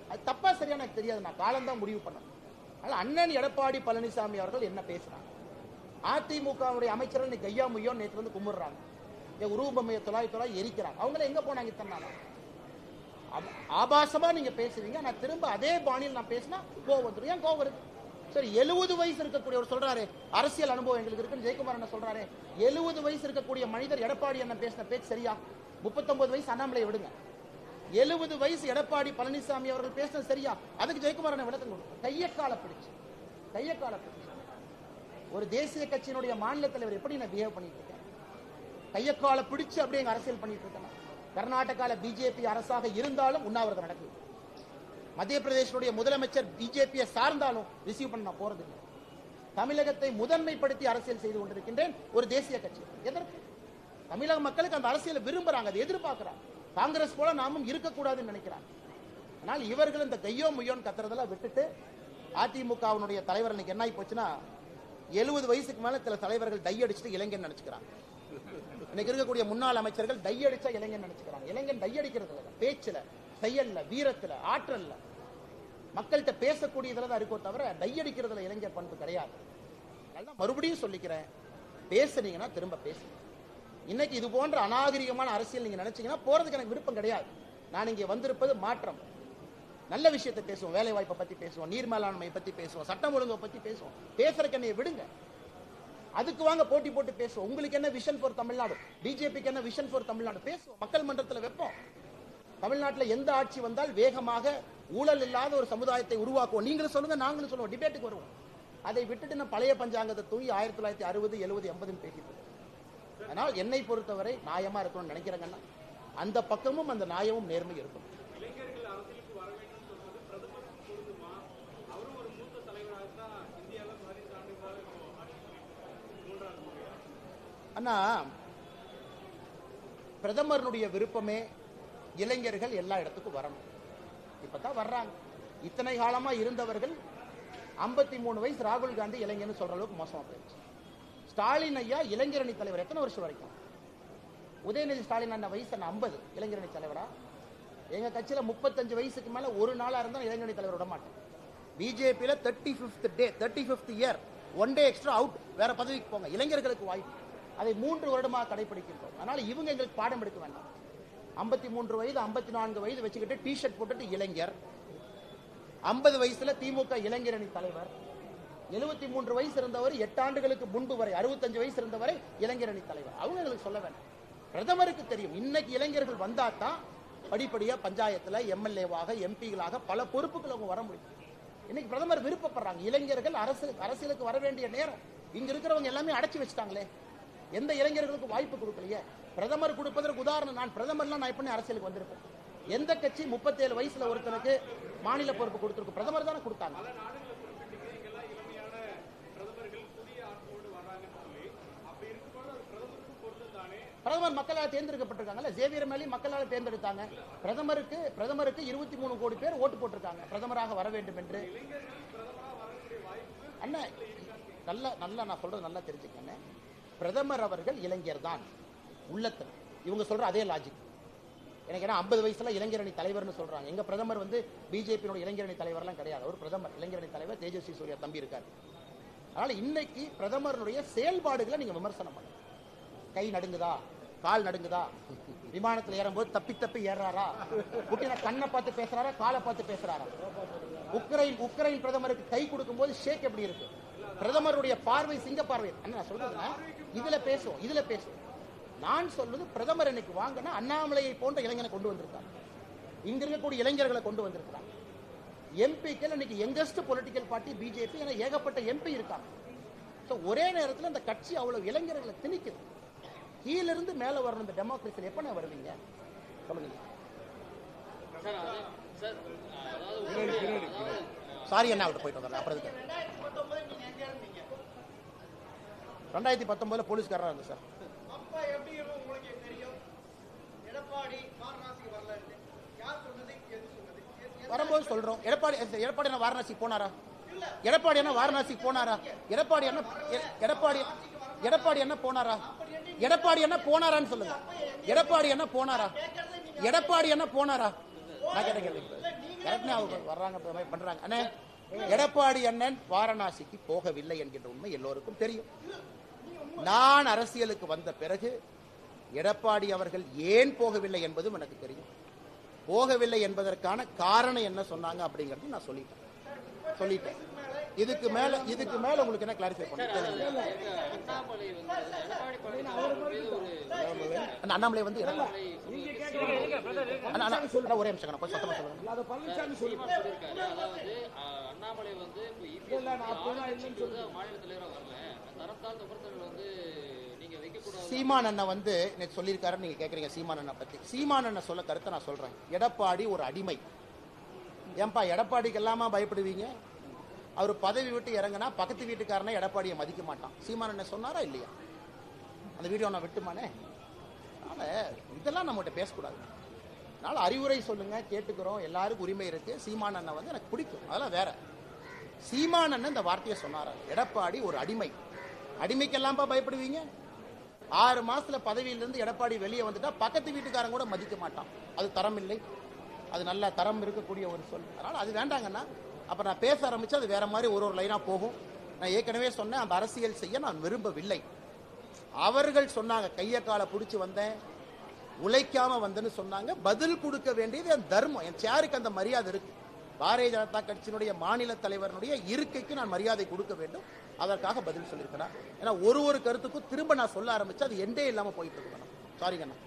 அது தப்பா சரியா எனக்கு தெரியாது. நான் காலம்தான் முடிவு பண்ணேன். அதனால அண்ணன் எடப்பாடி பழனிசாமி அவர்கள் என்ன பேசுறாங்க? அதிமுகவுடைய அமைச்சர்கள் இன்னைக்கு கையா முய்யோ நேற்று வந்து கும்பிடுறாங்க. உருவபொம்மையை தொலாய் எரிக்கிறாங்க. அவங்கள எங்க போனாங்க இத்தனை நாள்? ஆபாசமா நீங்க பேசுவீங்க. நான் திரும்ப அதே பாணியில் நான் பேசினா கோவம் வந்துடும். ஏன் கோவம் இருக்கு? சரி, 70 வயசு இருக்கக்கூடியவர் சொல்றாரு அரசியல் அனுபவம் எங்களுக்கு இருக்குன்னு ஜெயக்குமார் என்ன சொல்றாரு. 70 வயசு இருக்கக்கூடிய மனிதர் எடப்பாடி என்ன பேசின பேச்சு சரியா? 39 வயசு அண்ணாமலையை விடுங்க, 70 வயசு எடப்பாடி பழனிசாமி அவர்கள் பேசினது சரியா? அதுக்கு ஜெயக்குமார் என்ன விளக்கம் கொடுக்கும்? கையை காலை பிடிச்சு ஒரு தேசிய கட்சியினுடைய மாநில தலைவர் எப்படி நான் பிஹேவ் பண்ணிட்டு இருக்கேன்? கையை காலை பிடிச்சு அப்படியே அரசியல் பண்ணிட்டு இருக்கேன். கர்நாடகால பிஜேபி அரசாக இருந்தாலும் உண்ணாவிரதம் நடக்குது. மத்திய பிரதேசனுடைய முதலமைச்சர் பிஜேபியை சார்ந்தாலும் ரிசீவ் பண்ண நான் போறது இல்லை. தமிழகத்தை முதன்மைப்படுத்தி அரசியல் செய்து கொண்டிருக்கின்றேன் ஒரு தேசிய கட்சி. எதற்கு? தமிழக மக்களுக்கு அந்த அரசியலை விரும்புறாங்க, அதை எதிர்பார்க்கிறாங்க. காங்கிரஸ் போல நாமும் இருக்கக்கூடாதுன்னு நினைக்கிறாங்க. ஆனால் இவர்கள் இந்த கையோ முய்யோன்னு கத்துறதெல்லாம் விட்டுட்டு, அதிமுகவினுடைய தலைவர் இன்னைக்கு என்ன ஆகி போச்சுன்னா 70 வயசுக்கு மேல சில தலைவர்கள் டை அடிச்சுட்டு இளைஞன் நினைச்சுக்கிறாங்க. இன்னைக்கு இருக்கக்கூடிய முன்னாள் அமைச்சர்கள் டை அடிச்சா இளைஞன் நினைச்சுக்கிறாங்க. இளைஞன் டை அடிக்கிறது இல்லை, பேச்சுல, செயல்ல, வீரத்துல, ஆற்றல்ல, மக்கள்கிட்ட பேசக்கூடியதுல தான் இருக்கோ தவிர டை அடிக்கிறதுல இளைஞர் பண்பு கிடையாது. அதனால மறுபடியும் சொல்லிக்கிறேன், பேசுனீங்கன்னா திரும்ப பேசுங்க. இன்னைக்கு இது போன்ற அநாகரிகமான அரசியல் நீங்க நினைச்சீங்கன்னா போறதுக்கு எனக்கு விருப்பம் கிடையாது. நான் இங்கே வந்திருப்பது மாற்றம். நல்ல விஷயத்தை பேசுவோம், வேலை வாய்ப்பை பத்தி பேசுவோம், நீர் மேலாண்மை பத்தி பேசுவோம், சட்டம் ஒழுங்கை பத்தி பேசுவோம். பேசுறதுக்கு என்னைய விடுங்க, அதுக்கு வாங்க போட்டி போட்டு பேசுவோம். உங்களுக்கு என்ன விஷன் ஃபார் தமிழ்நாடு, பிஜேபிக்கு என்ன விஷன் ஃபார் தமிழ்நாடு பேசுவோம். மக்கள் மன்றத்தில் வைப்போம். தமிழ்நாட்டில் எந்த ஆட்சி வந்தால் வேகமாக ஊழல் இல்லாத ஒரு சமுதாயத்தை உருவாக்குவோம். நீங்களும் சொல்லுங்க, நாங்களும் சொல்லுவோம், டிபேட்டுக்கு வருவோம். அதை விட்டுட்டு நான் பழைய பஞ்சாங்கத்தை தூங்கி 1960, 70, 80 பேசிட்டு. அதனால் என்னை பொறுத்தவரை நியாயமா இருக்கணும்னு நினைக்கிறேங்கன்னா அந்த பக்கமும் அந்த நியாயமும் நேர்மை இருக்கும். அண்ணா, பிரதமருடைய விருப்பமே இளைஞர்கள் எல்லா இடத்துக்கும் வரணும். இப்பதான் வர்றாங்க. இத்தனை காலமா இருந்தவர்கள் 53 வயசு ராகுல் காந்தி இளைஞர்னு சொல்ற அளவுக்கு மோசமா போயிடுச்சு. ஸ்டாலின் ஐயா இளைஞரணி தலைவர் எத்தனை வருஷம் வரைக்கும்? உதயநிதி ஸ்டாலின் அண்ணா வயசு 50 இளைஞரணி தலைவரா? எங்க கட்சியில 35 வயசுக்கு மேல ஒரு நாளா இருந்தா இளைஞரணி தலைவர் விட மாட்டேன். பிஜேபியில 35th year one day extra out, வேற பதவிக்கு போங்க. இளைஞர்களுக்கு வாய்ப்பு. அதை 3 வருடமாக கடைபிடிக்கின்றோம். அதனால இவங்க எங்களுக்கு பாடம் எடுக்க வேண்டாம். 53 வயது 54 வயது வச்சுக்கிட்டு டிஷர்ட் போட்டுட்டு இளைஞர், 50 வயசுல திமுக இளைஞரணி தலைவர், 73 வயசு இருந்தவர் 8 ஆண்டுகளுக்கு முன்பு வரை 65 வயசு இருந்தவரை இளைஞரணி தலைவர். அவங்க எங்களுக்கு சொல்ல வேண்டாம். பிரதமருக்கு தெரியும் இன்னைக்கு இளைஞர்கள் வந்தா தான் படிப்படியா பஞ்சாயத்துல எம்எல்ஏவாக எம்பிகளாக பல பொறுப்புகள் அவங்க வர முடியும். இன்னைக்கு பிரதமர் விருப்பப்படுறாங்க. இளைஞர்கள் அரசியலுக்கு வர வேண்டிய நேரம். இங்க இருக்கிறவங்க எல்லாமே அடைச்சி வச்சுட்டாங்களே, எந்த இளைஞர்களுக்கு வாய்ப்பு கொடுக்கலையே. பிரதமர் கொடுப்பதற்கு உதாரணம், நான் பிரதமர்லாம் நான் எப்படி அரசியலுக்கு வந்திருப்பேன்? எந்த கட்சி 37 வயசுல ஒருத்தனுக்கு மாநில பொறுப்பு கொடுத்திருக்கு? பிரதமர் தானே கொடுத்தாங்க. பிரதமர் மக்களால் தேர்ந்தெடுக்கப்பட்டிருக்காங்கல்ல, ஜேவியர் மேலே மக்களால் தேர்ந்தெடுத்தாங்க. பிரதமருக்கு 23 கோடி பேர் ஓட்டு போட்டிருக்காங்க பிரதமராக வர வேண்டும் என்று. அண்ணா நல்லா நான் சொல்றது நல்லா தெரிஞ்சுக்கங்க. பிரதமர் அவர்கள் இளைஞர் தான் உள்ளத்தில். இவங்க சொல்ற அதே லாஜிக் எனக்கு. ஏன்னா 50 வயசுல இளைஞரணி தலைவர்னு சொல்றாங்க. எங்க பிரதமர் பிஜேபியோட இளைஞரணி தலைவர்லாம் கிடையாது. அவர் பிரதமர் இளைஞரணி தலைவர் தேஜஸ்வி சூர்யா தம்பி இருக்காரு. அதனால இன்னைக்கு பிரதமருடைய செயல்பாடுகளை நீங்க விமர்சனம் பண்ணுங்க. கை நடுங்குதா, கால் நடுங்குதா, விமானத்தில் ஏறும்போது தப்பி ஏறாரா, புட்டின கண்ணை பார்த்து பேசுறாரா, காலை பார்த்து பேசுறாரா, உக்ரைன் பிரதமருக்கு கை கொடுக்கும் போது ஷேக் எப்படி இருக்கு, பிரதமருடைய பார்வை சிங்க பார்வை. நான் சொல்றதுன்னா இதுல பேசுவோம். நான் சொல்றது பிரதமர் இன்னைக்கு வாங்கினா அண்ணாமலையை போன்ற இளைஞனை கொண்டு வந்திருக்காங்க. இங்க இருக்கக்கூடிய இளைஞர்களை கொண்டு வந்திருக்கிறாங்க. எம்பிக்கள் இன்னைக்கு யங்கஸ்ட் பொலிட்டிக்கல் பார்ட்டி பிஜேபி என ஏகப்பட்ட எம்பி இருக்காங்க. ஒரே நேரத்தில் இந்த கட்சி அவ்வளவு இளைஞர்களை திணிக்குது. கீழிருந்து மேல வரணும். இந்த டெமோக்ரஸியில் எப்ப வருவீங்க சொல்லுங்க. சாரி அண்ணா, அவர்கிட்ட போயிட்டு வந்தேன். அப்புறம் 2019 போலீஸ்காரா இருந்தது சார். வரும்போது சொல்றோம். எடப்பாடி என்ன வாரணாசி போனாரா? எடப்பாடி என்ன வாரணாசி போனாரா? எடப்பாடி என்ன போனாரா? எடப்பாடி என்ன போனாரான்னு சொல்லுங்க. எடப்பாடி என்ன போனாரா? நான் கேட்டேன். வர்றாங்க பண்றாங்க. அண்ணே, எடப்பாடி அண்ணன் வாரணாசிக்கு போகவில்லை என்கின்ற உண்மை எல்லோருக்கும் தெரியும். நான் அரசியலுக்கு வந்த பிறகு எடப்பாடி அவர்கள் ஏன் போகவில்லை என்பதும் எனக்கு தெரியும். போகவில்லை என்பதற்கான காரணம் என்ன சொன்னாங்க அப்படிங்கறது நான் சொல்லிட்டேன். இதுக்கு மேல உங்களுக்கு என்ன கிளாரிஃபை பண்ணுங்க. அண்ணாமலை ஒரே நிமிஷம் சத்தமா சொல்லுங்க. சீமான் அண்ணன் நேற்று சொல்லியிருக்காரு. நீங்க கேக்குறீங்க சீமான் அண்ணன் பத்தி. சீமான் அண்ணன் சொல்ல கருத்தை நான் சொல்றேன். எடப்பாடி ஒரு அடிமை. ஏன்பா எடப்பாடிக்கு எல்லாமா பயப்படுவீங்க? அவர் பதவி விட்டு இறங்கினா பக்கத்து வீட்டுக்காரனை எடப்பாடியை மதிக்க மாட்டான். சீமான் அண்ணன் சொன்னாரா இல்லையா? அந்த வீடியோ நான் விட்டுமானே. அதனால இதெல்லாம் நம்மகிட்ட பேசக்கூடாது. அதனால அறிவுரை சொல்லுங்க, கேட்டுக்கிறோம். எல்லாருக்கும் உரிமை இருக்கு. சீமான் அண்ணன் எனக்கு பிடிக்கும், அதெல்லாம் வேற. சீமான் அண்ணன் இந்த வார்த்தையை சொன்னாரா? எடப்பாடி ஒரு அடிமை. அடிமைக்கெல்லாம் பயப்படுவீங்க? 6 மாசத்துல பதவியிலிருந்து எடப்பாடி வெளியே வந்துட்டா பக்கத்து வீட்டுக்காரன் கூட மதிக்க மாட்டான். அது தரம் இல்லை. அது நல்ல தரம் இருக்கக்கூடிய ஒரு சொல். அதனால அது வேண்டாங்கன்னா அப்ப நான் பேச ஆரம்பிச்சு அது வேற மாதிரி ஒரு லைனா போகும். நான் ஏற்கனவே சொன்னேன், அந்த அரசியல் செய்ய நான் விரும்பவில்லை. அவர்கள் சொன்னாங்க கைய காலை பிடிச்சி வந்தேன், உழைக்காம வந்தேன்னு சொன்னாங்க. பதில் கொடுக்க வேண்டியது என் தர்மம். என் சேருக்கு அந்த மரியாதை இருக்கு. பாரதிய ஜனதா கட்சியினுடைய மாநில தலைவருடைய இருக்கைக்கு நான் மரியாதை கொடுக்க வேண்டும். அதற்காக பதில் சொல்லியிருக்கிறேன். ஏன்னா ஒரு கருத்துக்கும் திரும்ப நான் சொல்ல ஆரம்பிச்சு அது எண்டே இல்லாம போயிட்டு இருக்கு. சாரிங்கண்ணா.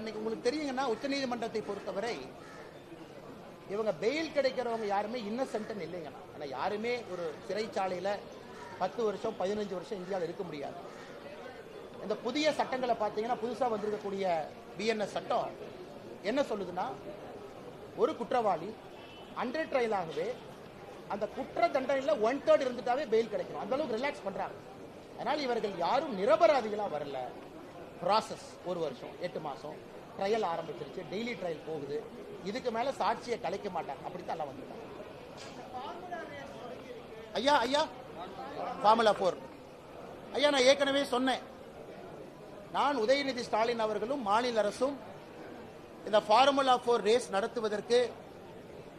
இன்னைக்கு உங்களுக்கு தெரியுங்கன்னா உச்சநீதிமன்றத்தை பொறுத்தவரை இவங்க பெயில் கிடைக்கிறவங்க யாருமே இன்னசென்ட்னு இல்லைங்கண்ணா. ஆனா யாருமே ஒரு சிறைச்சாலையில 10 வருஷம் 15 வருஷம் இந்தியாவில் இருக்க முடியாது. இந்த புதிய சட்டங்களை பார்த்தீங்கன்னா, புதுசா வந்திருக்கக்கூடிய பிஎன்எஸ் சட்டம் என்ன சொல்லுதுன்னா, ஒரு குற்றவாளி அண்டர் ட்ரையலாகவே அந்த குற்ற தண்டனையில் 1/3 இருந்துட்டாவே பெயில் கிடைக்கும். அந்த அளவுக்கு ரிலாக்ஸ் பண்றாங்க. அதனால் இவர்கள் யாரும் நிரபராதிகளா வரல. ப்ராசஸ் 1 வருஷம் 8 மாசம் ட்ரையல் ஆரம்பிச்சிருச்சு, டெய்லி ட்ரையல் போகுது. இதுக்கு மேல சாட்சியை கலைக்க மாட்டாங்க. அப்படித்தான் எல்லாம் வந்துட்டாங்க. ஐயா ஃபார்முலா 4 ஐயா, நான் ஏற்கனவே சொன்னேன், நான் உதயநிதி ஸ்டாலின் அவர்களும் மாநில அரசும் இந்த ஃபார்முலா 4 ரேஸ் நடத்துவதற்கு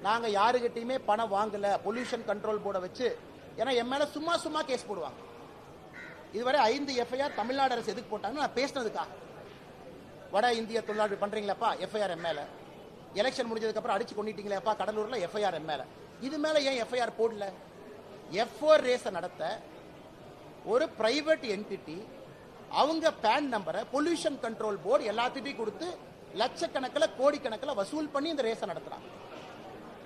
நாங்க யாருகிட்டையுமே பணம் வாங்கல. பொல்யூஷன் கண்ட்ரோல் போர்டை வச்சு, ஏன்னா என் மேல சும்மா கேஸ் போடுவாங்க. இதுவரை 5 எஃப்ஐஆர் தமிழ்நாடு அரசு எதுக்கு போட்டாங்கன்னு நான் பேசினதுக்காக. வட இந்திய தொழிலாளி பண்றீங்களாப்பா, எஃப்ஐஆர் எம் மேல. எலெக்ஷன் முடிஞ்சதுக்கு அப்புறம் அடிச்சு கொண்டுட்டீங்களேப்பா கடலூர்ல, எஃப்ஐஆர் எம் மேல. இது மேல ஏன் எஃப்ஐஆர் போடல? F4 ரேஸ நடத்த ஒரு பிரைவேட் என்டிட்டி அவங்க பேன் நம்பரை பொல்யூஷன் கண்ட்ரோல் போர்டு எல்லாத்திட்டையும் கொடுத்து லட்சக்கணக்கில் கோடிக்கணக்கில் வசூல் பண்ணி இந்த ரேஸை நடத்துறாங்க.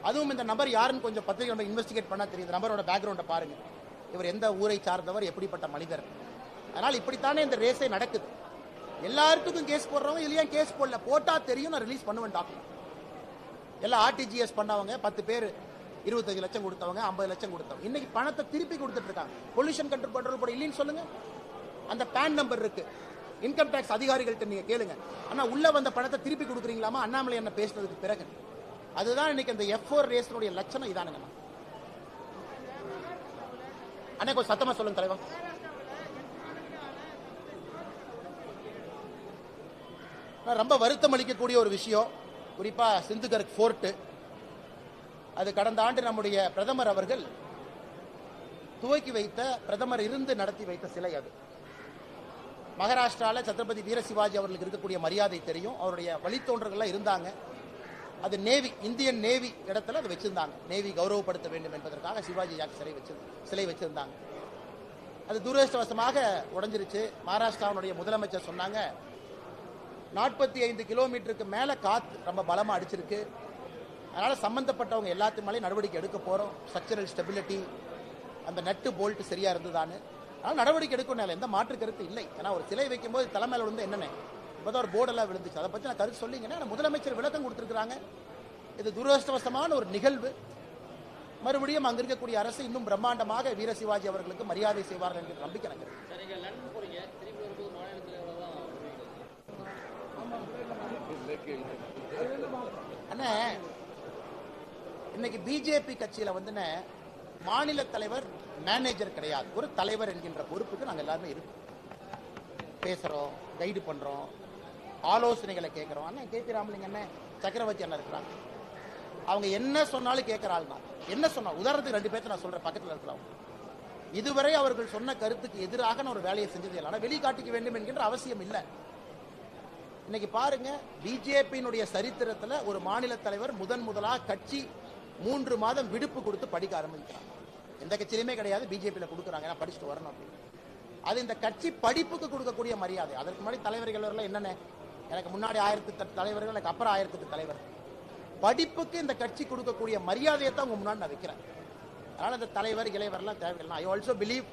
அதுவும் இந்த நபர் யாருன்னு கொஞ்சம் பத்திரிகை இன்வெஸ்டிகேட் பண்ணா தெரியுது. நபரோட பேக்ரவுண்டை பாருங்க. இவர் எந்த ஊரை சார்ந்தவர், எப்படிப்பட்ட மனிதர். அதனால் இப்படித்தானே இந்த ரேஸே நடக்குது. எல்லாருக்கும் கேஸ் போடுறவங்க இதுல ஏன் கேஸ் போடல? போட்டா தெரியும், நான் ரிலீஸ் பண்ணுவேன் டாக்குமெண்ட். எல்லாம் ஆர்டிஜிஎஸ் பண்ணவங்க 10 பேர் 25 லட்சம் கொடுத்தவங்க, 50 லட்சம் கொடுத்தவங்க இன்னைக்கு பணத்தை திருப்பி கொடுத்துட்டு இருக்காங்க. பொல்யூஷன் கண்ட்ரோல் போர்டு இல்லைன்னு சொல்லுங்க. அந்த பேன் நம்பர் இருக்கு. இன்கம் டாக்ஸ் அதிகாரிகள்ட்ட நீங்க கேளுங்க, ஆனா உள்ள வந்த பணத்தை திருப்பி கொடுக்குறீங்களாமா? அண்ணாமலை என்ன பேசுனதுக்கு பிறகு. அதுதான் இன்னைக்கு அந்த F4 ரேஸனுடைய லட்சணம் இதானுங்க. அண்ணே கொஞ்சம் சத்தமா சொல்லுங்க தலைவர். ரொம்ப வருத்தம் அளிக்கக்கூடிய ஒரு விஷயம், குறிப்பா சிந்துகர்க் ஃபோர்ட். அது கடந்த ஆண்டு நம்முடைய பிரதமர் அவர்கள் துவக்கி வைத்த, பிரதமர் இருந்து நடத்தி வைத்த சிலை. அது மகாராஷ்டிரால சத்ரபதி வீர சிவாஜி அவர்களுக்கு இருக்கக்கூடிய மரியாதை தெரியும். அவருடைய வழித்தோன்றர்கள் இருந்தாங்க. அது நேவி, இந்தியன் நேவி இடத்துல அது வச்சிருந்தாங்க. நேவி கௌரவப்படுத்த வேண்டும் என்பதற்காக சிவாஜி சிலை வச்சிருந்தாங்க. அது துரதிருஷ்டவசமாக உடைஞ்சிருச்சு. மகாராஷ்டிராவுடைய முதலமைச்சர் சொன்னாங்க, 45 கிலோமீட்டருக்கு மேல காத்து ரொம்ப பலமா அடிச்சிருக்கு. அதனால சம்பந்தப்பட்டவங்க எல்லாத்து மேலேயும் நடவடிக்கை எடுக்க போறோம். ஸ்ட்ரக்சரல் ஸ்டெபிலிட்டி, அந்த நட்டு போல்ட் சரியா இருந்ததான்னு. ஆனால் நடவடிக்கை எடுக்கணும், எந்த மாற்று கருத்து இல்லை. ஏன்னா ஒரு சிலை வைக்கும் போது தலைமையில் விழுந்து என்னென்ன இப்போதான் ஒரு போர்டெல்லாம் விழுந்துச்சு. அதை பற்றி நான் கருத்து சொல்லிங்கன்னா முதலமைச்சர் விளக்கம் கொடுத்துருக்காங்க. இது துரதிருஷ்டவசமான ஒரு நிகழ்வு. மறுபடியும் அங்க இருக்கக்கூடிய அரசு இன்னும் பிரம்மாண்டமாக வீர சிவாஜி அவர்களுக்கு மரியாதை செய்வார்கள் என்கிற நம்பிக்கை எனக்கு. அண்ணே, இன்னைக்கு பிஜேபி கட்சியில வந்து மாநில தலைவர் மேனேஜர் கிடையாது, ஒரு தலைவர் என்கின்ற பொறுப்புக்கு நாங்கள் எல்லாருமே இருக்கோம். பேசுறோம், கைடு பண்றோம், ஆலோசனைகளை கேட்கிறோம். அண்ணன் கேபி ராமலிங்க அண்ணன், சக்கரவர்த்தி அண்ணன் இருக்கிறாங்க. அவங்க என்ன சொன்னாலும் கேட்கிற ஆள் தான். என்ன சொன்னா, உதாரணத்துக்கு 2 பேர்த்த நான் சொல்றேன், பக்கத்தில் இருக்கிறவங்க. இதுவரை அவர்கள் சொன்ன கருத்துக்கு எதிராக நான் ஒரு வேலையை செஞ்சது இல்லை. ஆனால் வெளிக்காட்டிக்க வேண்டும் என்கின்ற அவசியம் இல்லை. இன்னைக்கு பாருங்க, பிஜேபியினுடைய சரித்திரத்தில் ஒரு மாநில தலைவர் முதலாக கட்சி 3 மாதம் விடுப்பு கொடுத்து படிக்க ஆரம்பிக்கிறாங்க. எந்த கட்சியிலுமே கிடையாது, பிஜேபியில் கொடுக்குறாங்க, ஏன்னா படிச்சுட்டு வரணும் அப்படின்னு. அது இந்த கட்சி படிப்புக்கு கொடுக்கக்கூடிய மரியாதை. அதற்கு முன்னாடி தலைவர்கள் என்னென்ன, எனக்கு முன்னாடி 1008 தலைவர்கள், எனக்கு அப்புறம் 1008 தலைவர். படிப்புக்கு இந்த கட்சி கொடுக்கக்கூடிய மரியாதையை தான் உங்க முன்னாடி நான் வைக்கிறேன். அதனால இந்த தலைவர் இளைவரெல்லாம் தேவையில்லை. ஐ ஆல்சோ பிலீவ்,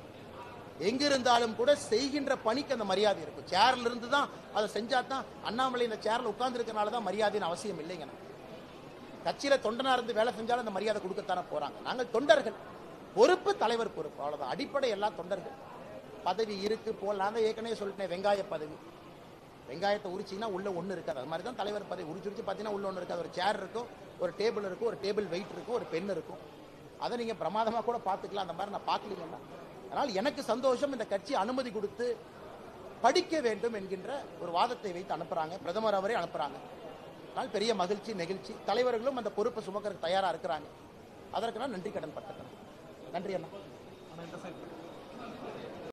எங்க இருந்தாலும் கூட செய்கின்ற பணிக்கு அந்த மரியாதை இருக்கும். சேர்ல இருந்து தான் அதை செஞ்சா தான். அண்ணாமலை இந்த சேர்ல உட்கார்ந்து இருக்கனால தான் மரியாதைன்னு அவசியம் இல்லைங்க. கட்சியில தொண்டனா இருந்து வேலை செஞ்சாலும் அந்த மரியாதை கொடுக்கத்தானே போறாங்க. நாங்கள் தொண்டர்கள், பொறுப்பு தலைவர் பொறுப்பு, அவ்வளவுதான். அடிப்படை எல்லாம் தொண்டர்கள். பதவி இருக்கு போல், நான் தான் ஏற்கனவே சொல்லிட்டேன், வெங்காய பதவி. வெங்காயத்தை உரிச்சிங்கன்னா உள்ள ஒன்று இருக்காது. அது மாதிரி தான் தலைவர் பதவி. உரிச்சு பார்த்தீங்கன்னா உள்ள ஒன்று இருக்காது. ஒரு சேர் இருக்கும், ஒரு டேபிள் இருக்கும், ஒரு டேபிள் வெயிட் இருக்கும், ஒரு பென் இருக்கும். அதை நீங்க பிரமாதமாக கூட பார்த்துக்கலாம். அந்த மாதிரி நான் பார்க்கலீங்கன்னா. அதனால் எனக்கு சந்தோஷம், இந்த கட்சி அனுமதி கொடுத்து படிக்க வேண்டும் என்கின்ற ஒரு வாதத்தை வைத்து அனுப்புறாங்க. பிரதமர் அவரே அனுப்புறாங்க. அதனால் பெரிய மகிழ்ச்சி, நெகிழ்ச்சி. தலைவர்களும் அந்த பொறுப்பை சுமக்கிறதுக்கு தயாரா இருக்கிறாங்க. அதற்கு நான் நன்றி கடன் பட்டிருக்கிறேன். நன்றி அண்ணா.